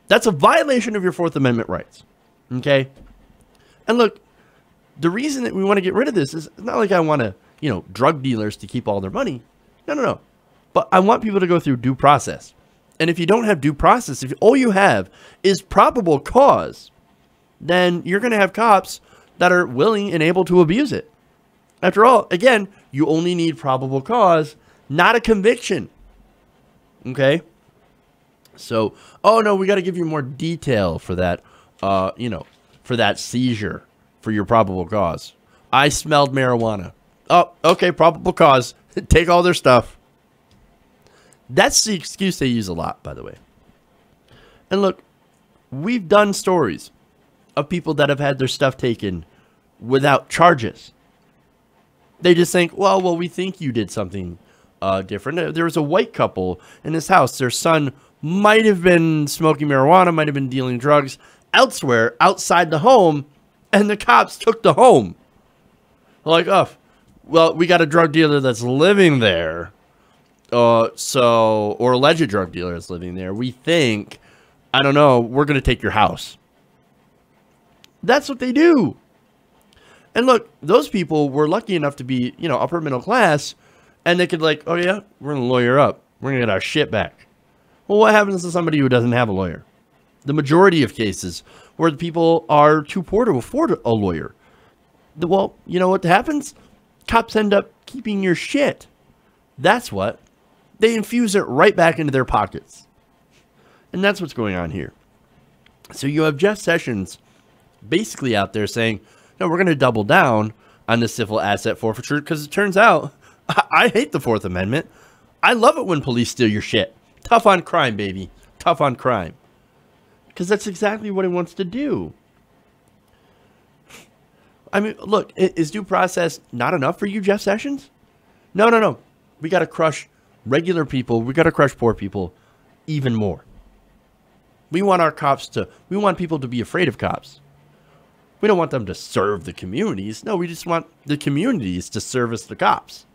A: That's a violation of your Fourth Amendment rights. Okay? And look, the reason that we want to get rid of this is it's not like I want to, drug dealers to keep all their money. No. But I want people to go through due process. And if you don't have due process, if all you have is probable cause, then you're going to have cops that are willing and able to abuse it. After all, again, you only need probable cause, not a conviction. Okay? So, oh no, we got to give you more detail for that, for that seizure, for your probable cause. I smelled marijuana. Oh, okay, probable cause. Take all their stuff. That's the excuse they use a lot, by the way. And look, we've done stories of people that have had their stuff taken without charges. They just think, well, we think you did something different. There was a white couple in this house. Their son might have been smoking marijuana, might have been dealing drugs elsewhere outside the home, and the cops took the home. Like, oh, well, we got a drug dealer that's living there. Or alleged drug dealer that's living there. We think, I don't know, we're going to take your house. That's what they do. And look, those people were lucky enough to be, upper middle class, and they could oh yeah, we're going to lawyer up. We're going to get our shit back. Well, what happens to somebody who doesn't have a lawyer? The majority of cases where the people are too poor to afford a lawyer. Well, you know what happens? Cops end up keeping your shit. That's what. They infuse it right back into their pockets. And that's what's going on here. So you have Jeff Sessions basically out there saying, no, we're going to double down on the civil asset forfeiture because it turns out I hate the Fourth Amendment. I love it when police steal your shit. Tough on crime, baby. Tough on crime. Because that's exactly what he wants to do. I mean, look, is due process not enough for you, Jeff Sessions? No. We got to crush regular people. We got to crush poor people even more. We want people to be afraid of cops. We don't want them to serve the communities. No, we just want the communities to service the cops.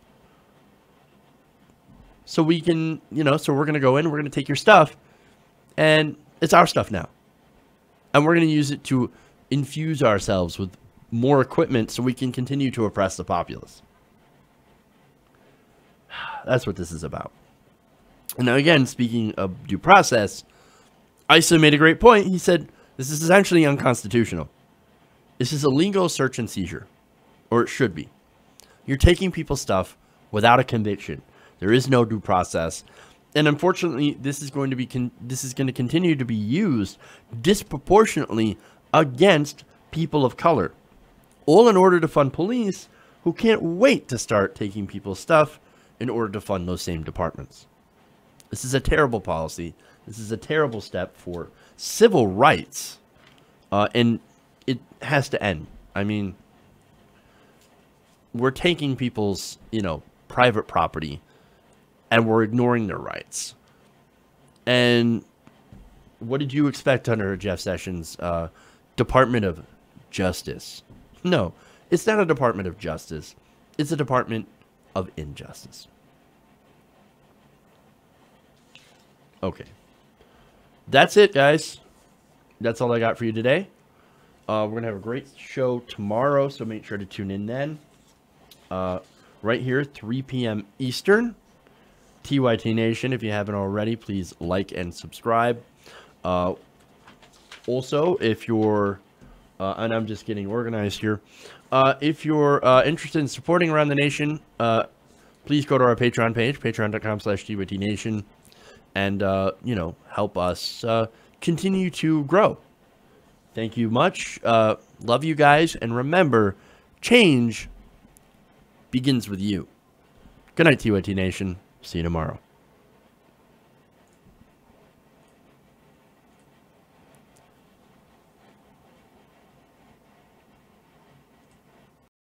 A: So we can, so we're going to go in, we're going to take your stuff, and it's our stuff now. And we're going to use it to infuse ourselves with more equipment so we can continue to oppress the populace. That's what this is about. And now again, speaking of due process, Issa made a great point. He said, this is essentially unconstitutional. This is a legal search and seizure, or it should be. You're taking people's stuff without a conviction. There is no due process. And unfortunately, this is going to continue to be used disproportionately against people of color. All in order to fund police who can't wait to start taking people's stuff in order to fund those same departments. This is a terrible policy. This is a terrible step for civil rights. And it has to end. I mean, we're taking people's, private property and we're ignoring their rights. And what did you expect under Jeff Sessions' Department of Justice? No, it's not a Department of Justice. It's a Department of Injustice. Okay. That's it, guys. That's all I got for you today. We're going to have a great show tomorrow, so make sure to tune in then. Right here, 3 p.m. Eastern. TYT Nation, if you haven't already, please like and subscribe. Also, if you're, and I'm just getting organized here, if you're interested in supporting Around the Nation, please go to our Patreon page, patreon.com/TYTNation, and, you know, help us continue to grow. Thank you much. Love you guys. And remember, change begins with you. Good night, TYT Nation. See you tomorrow.